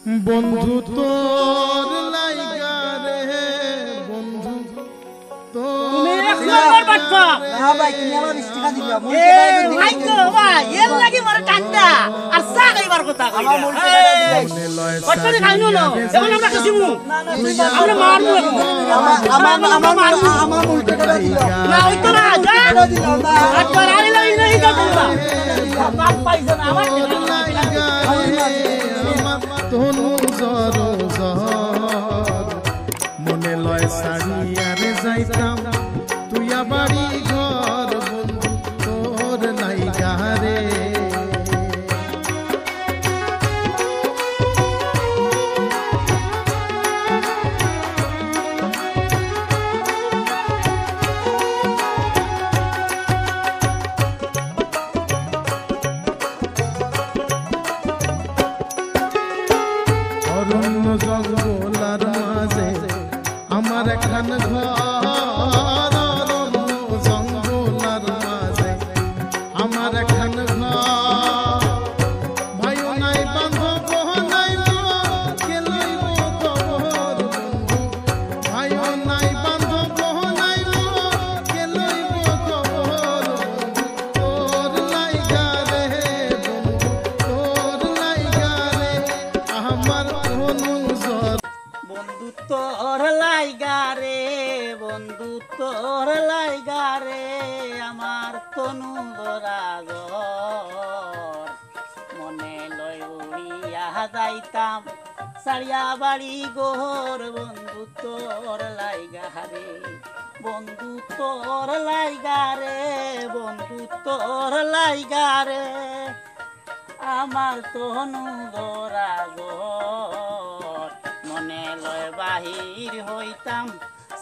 বন্ধু তোর লাইগা রে বন্ধু তুমি এক নম্বর বাটপা না ভাই তুমি আমার 20 টাকা দিবা এ ভাই তো ভাই এর লাগি মার কাটটা আর চা খাইবার কথা কইরা বাটপা খাইনো না এখন আমরা কাছিমু আমরা মারমু আমার মূল টাকা দিবা না ওই তো না যা আর করালি লাগি নাই কাটবা বাপ পাইছ না আমার তনু জর মনে লয় সারিয়ারে যাইতাম তুই বাড়ি ঘর বন্ধু তোর লাইগা রে অরণ্য জঙ্গলার মাঝে আমার একখান ঘর অরণ্য জঙ্গলার মাঝে আমার একখান ঘর ভাইও নাই বান্ধব নাই কে লইব খবর বন্ধু ভাইও নাই বান্ধব নাই কে লইব খবর তোর লাইগা রে বন্ধু তোর লাইগা রে আমার বন্ধু তোর লাইগা রে বন্ধু তোর লাইগা রে আমার তনু দরাগর মনে লয় উড়িয়া যাইতাম সারিয়া বাড়ি গোর বন্ধু তোর লাইগা রে বন্ধু তোর লাইগা রে বন্ধু তোর লাইগা রে আমার তনু দরাগর মনে লয় বাহির হইতাম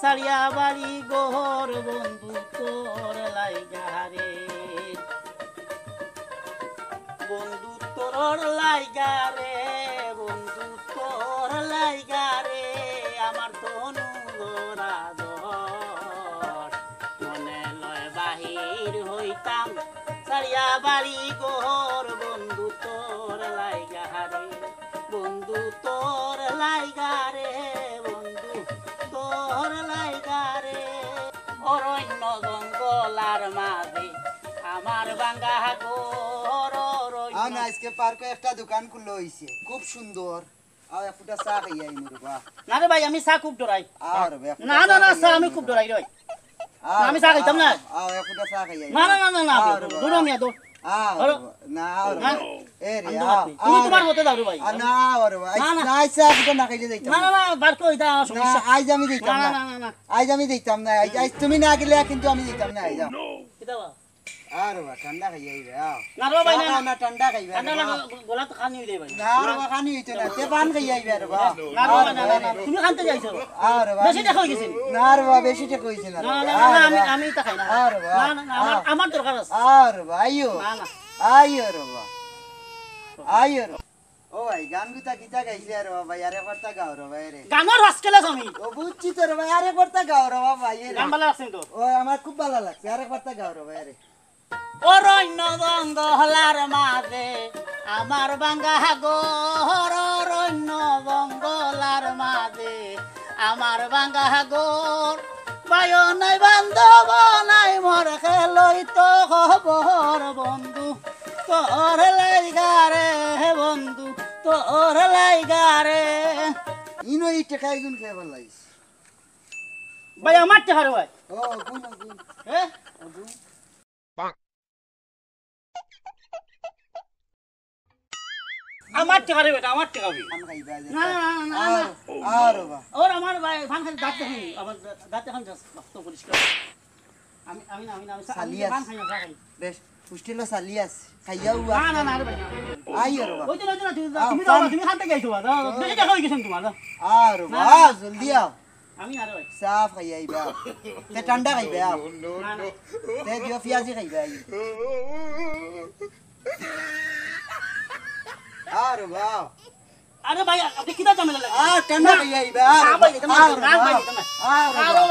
সারিয়া বাড়ি গোর বন্ধু তোর লাইগা রে বন্ধু তোর লাইগা রে বন্ধু তোর লাইগা রে আমার তনু দরাগর মনে লয় বাহির হইতাম সারিয়া বাড়ি গোর বন্ধু তোর লাইগা রে বন্ধু তোর লাইগা রে বন্ধু তোর লাইগা রে অরণ্য জঙ্গলার মাঝে আমার বাঙ্গা গোর আও না আজকে পার্কে একটা দোকান খুললো হইছে খুব সুন্দর আও এক ফুটা চা খাই আই মোর বা না রে ভাই আমি চা খুব ডরাই আর বে না না না চা আমি খুব ডরাই রে আমি চা খাইতাম না আও এক ফুটা চা খাই আই না না না না দূর মিয়া দূর আও না আও এ রে তুমি তোমার মতে দাও রে ভাই না আর ভাই না চা ফুটা না খাইলে যাইতাম না না না বার কই দা সমস্যা আজ আমি দিতাম না না না না আজ আমি দিতাম না আজ তুমি না গেলে কিন্তু আমি দিতাম না আজ কিদাবা আর বা ঠান্ডা খাই আই রে আও না রে ভাই না না ঠান্ডা খাইবা ঠান্ডা না গলা তো খানি হইলে ভাই না রে বা খানি হইতো না তে পান খাই আই রে বা না রে না না তুমি খানতে যাইছো আর বা বেশি টাকা হই গেছে না রে বা বেশি টাকা হইছে না না না না আমি তা খাই না আর বা না না আমার দরকার আছে আর বা আইও না না আইও রে বা আইও ও ভাই গান গুতা গীতা গাইছে রে বাবা আরে করতা গাও রে ভাই রে গানোর হাসকেলে আমি ও বুঝছি তো রে ভাই আরে করতা গাও রে বাবা এই গান ভালো আছে তো ও আমার খুব ভালো লাগছে আরে করতা গাও রে ভাই রে অরণ্য জঙ্গলার মাঝে আমার বাঙ্গা গোর অরণ্য জঙ্গলার মাঝে আমার বাঙ্গা গোর বায়ো নাই বান্ধব নাই মোর খেলই তো খবর বন্ধু তোর লাইগা রে বন্ধু তোর লাইগা রে ইনো এই টাকা গুন খাই ভালো লাগিছে ভাই আমার টাকা রে ভাই ও গুন গুন হ্যাঁ আমার টাকা রে বেটা আমার টাকা আম খাইবা না না না আর বা ওর আমার ভাই ভান খালি দাঁত দেখাই আমার দাঁত দেখান রক্ত পরিষ্কার আমি আমি না আমি না সালিয়াস। ভান খাই না খাই বেশ পুষ্টিলো সালিয়াস খাইয়াও না না না রে ভাই আইও রে বা ওই তো না তুমি দাও তুমি খাতে গাইছো বা বেশি টাকা হই গেছেন তোমার আর বা জলদি আও আমি না রে ভাই সাফ খাই আইবা তে ঠান্ডা খাইবা আও না না তে দিও পিয়াজি খাইবা আই আর বা আরে ভাই আপনি কিটা ঝামেলা লাগে ঠান্ডা খাইয়া আইবা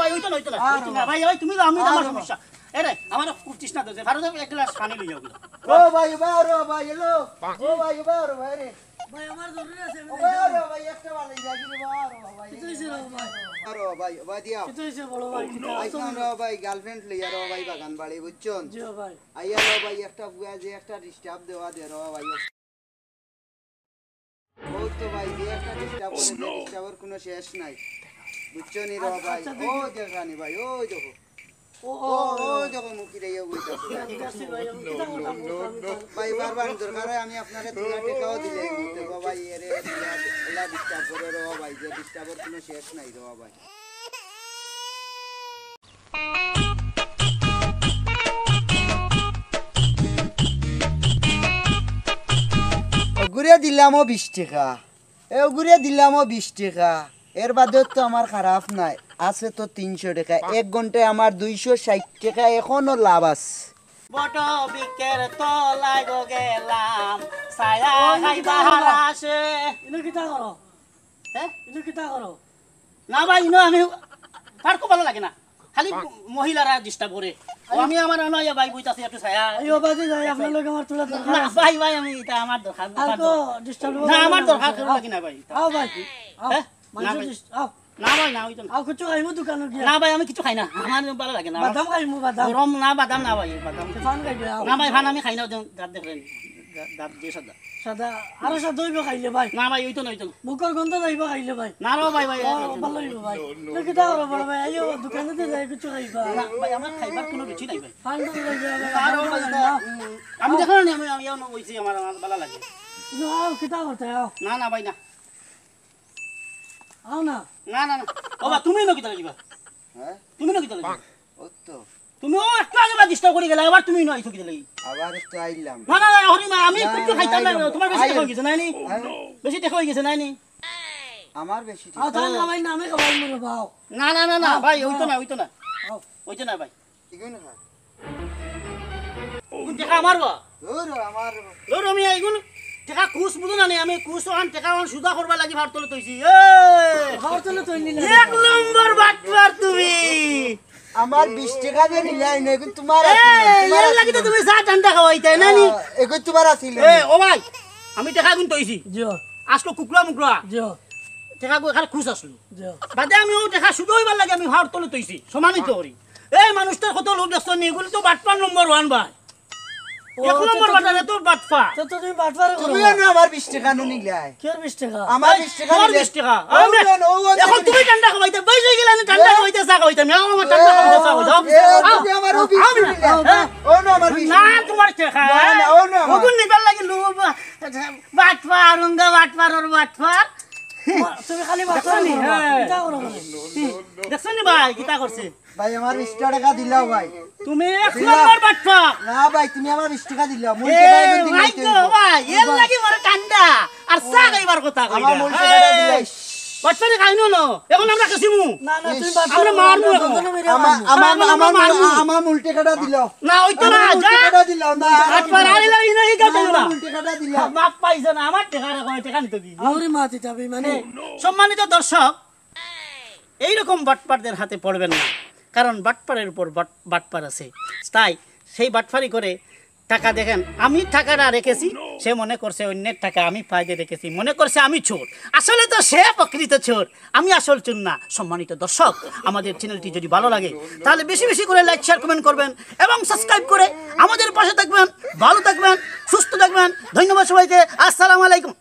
ভাই ওই তো না ভাই ভাই তুমি আমি আমার সমস্যা এরে আমার কুটিস না দে ভারত এক গ্লাস পানি লই যাও ও ভাই বারো ভাই এলো ও ভাই বারো ভাই রে ভাই আমার জরুরি আছে ও বারো একটা ভালো লাগি রে ভাই কিতাইছে রে ভাই আরে ভাই ভাই দিয়া কিতাইছে বড় ভাই কিতা আইছন রে ভাই গার্লফ্রেন্ড লইয়া রে ভাই বাগান বাড়ি বুঝছন জি ভাই আইয়া রে ভাই একটা বুয়া যে একটা ডিস্টার্ব দেওয়া দে রে ভাই ও তো ভাই যে একটা ডিস্টার্ব করে ডিস্টার্বের কোনো শেষ নাই বুঝছনি রে ভাই ও দেখানি ভাই ও দেখো ও ও ও দেখো মুখি রে কিতাইছে ভাই কিতা কথা বলতাম ভাই বারবার দরকার হয় আমি আপনারে 2 টাকাও দিলে দেখো ভাই এরে এলা ডিস্টার্ব করে রে ভাই যে ডিস্টার্বের কোনো শেষ নাই রে ভাই গুড়িয়া দিলামও 20 টাকা এ গুড়িয়া দিলামও 20 টাকা এর বাদেও তো আমার খারাপ নাই আছে তো 300 টাকা 1 ঘন্টায় আমার 260 টাকা এখনো লাভ আছে বট বিকের তলায় গো গেলাম ছায়া খাইবার আসে ইনো কিতা করো হ্যাঁ ইনো কিতা করো না ভাই ইনো আমি ফাড়কো ভালো লাগে না খালি মহিলারা ডিস্টার্ব করে আমি আমার নয় ভাই বইতাছি একটু ছায়া আইও বাজে যাই আপনার লগে আমার তোলা দরকার না ভাই ভাই আমি এটা আমার দরকার আর তো ডিস্টার্ব না আমার দরকার করো লাগি না ভাই আও ভাই আও হ্যাঁ? মানুষ না ভাই। আও না ভাই না ওইতো না আও কিছু খাইমু দোকানে গিয়া না ভাই আমি কিছু খাই না আমার ভালো লাগে না বাদাম খাইমু বাদাম গরম না বাদাম না ভাই বাদাম ফান খাইবে আও না ভাই ফান আমি খাই না দাঁত দেখলেন দাঁত দিয়ে সাদা সাদা আরো সাদা হইব খাইলে ভাই না ভাই ওইতো না ওইতো না মুখর গন্ধ যাইব খাইলে ভাই না রো ভাই ভাই ও ভালো হইব ভাই তো কিতা করো বড় ভাই আইও দোকানে তে যাই কিছু খাইবা না ভাই আমার খাইবার কোনো রুচি নাই ভাই ফান তো যাই আরো ভাই আমি দেখো না আমি আমি ওইছি আমার ভালো লাগে আও কিতা করতে আও না না ভাই না আও না না না না ও বা তুমি নকি তালে যাবা হ্যাঁ তুমি নকি তালে ও তো তুমি ও একটু আগে বা ডিস্টার্ব করে গেলে আবার তুমি নয় চকি তালে আবার তো আইলাম না না হরি মা আমি কিছু খাইতাম না তোমার বেশি দেখা হয়ে গেছে নাই নি হ্যাঁ? বেশি দেখা হয়ে গেছে নাই নি আমার বেশি ঠিক আও তাই খাবাই না আমি খাবাই মরে বাও না না না না ভাই ওইতো না ওইতো না আও ওইতো না ভাই ইগুন খা কোন দেখা আমার বা ওর আমার লোর আমি আইগুন টেকা কুছ বুঝো না আমি কুছ আন টেকা আন সুদা করবা লাগি ভাত তলে তৈছি এ খাওয়ার চলে তো নিলে এক নম্বর বাটবার তুমি আমার 20 টাকা দিয়ে নিলাই না এগুন তোমার এ এর লাগি তো তুমি চা ঠান্ডা খাওয়াইতে না নি এগুন তোমার আছিল এ ও ভাই আমি টেকা গুন তৈছি জিও আসলো কুকুরা মুকুরা জিও টেকা গো খালি খুশ আসলো জিও বাদে আমি ও টেকা সুদ হইবার লাগে আমি ভাত তলে তৈছি সমানিত করি এই মানুষটার কত লোক দেখছ নি এগুলো তো বাটপার নম্বর 1 ভাই এক নম্বর বাটারে তো বাটপা তো তুমি বাটবারে করো তুমিও না আমার 20 টাকা নো নিলাই কি আর 20 টাকা আমার 20 টাকা তোমার নিলে 20 টাকা এখন তুমি ঠান্ডা খাওয়াইতে বেশ হয়ে গেল ঠান্ডা খাওয়াইতে চা খাওয়াইতে আমি আমার ঠান্ডা খাওয়াইতে চা খাওয়াইতে তুমি আমার 20 টাকা নিলে ও না আমার 20 না তোমার টাকা না, না, ও না আমার। ওগুন নিবার লাগে লোক বাটপার রঙ্গা বাটপার ওর বাটপার তুমি খালি বাটবারে দেখছনি? করো হ্যাঁ। কিতা করো মানে দেখছো নি ভাই কিতা করছে ভাই আমার 20 টাকা দিলাও ভাই তুমি এক নম্বর বাটপার না ভাই তুমি আমার 20 টাকা দিলাও মূল এ টাকা এগুন ভাই দিলাই গো ভাই এর লাগি মরে ঠান্ডা আর চা খাইবার কথা আমার মূল টাকা দিলাই বাটপারে খাইনো না এখন আমরা কাছিমু না না তুমি আমরা মারমু এখন। আমার মূল টাকাটা দিলাও না ওইতো না যা টাকাটা দিলাও না বাটপার আইলো ইনো ই গাতে না মূল টাকাটা দিলাও বাপ পাইছে না আমার টাকা রাখো টাকা নিতে কি আউরি মাতি যাবে মানে সম্মানিত দর্শক এইরকম বাটপারদের হাতে পড়বেন না কারণ বাটপারের উপর বাটপার আছে তাই সেই বাটপারি করে টাকা দেখেন আমি টাকাটা রেখেছি সে মনে করছে অন্যের টাকা আমি ফায়দে রেখেছি মনে করছে আমি চোর আসলে তো সে প্রকৃত চোর আমি আসল চোর না সম্মানিত দর্শক আমাদের চ্যানেলটি যদি ভালো লাগে তাহলে বেশি বেশি করে লাইক শেয়ার কমেন্ট করবেন এবং সাবস্ক্রাইব করে আমাদের পাশে থাকবেন ভালো থাকবেন সুস্থ থাকবেন ধন্যবাদ সবাইকে আসসালামু আলাইকুম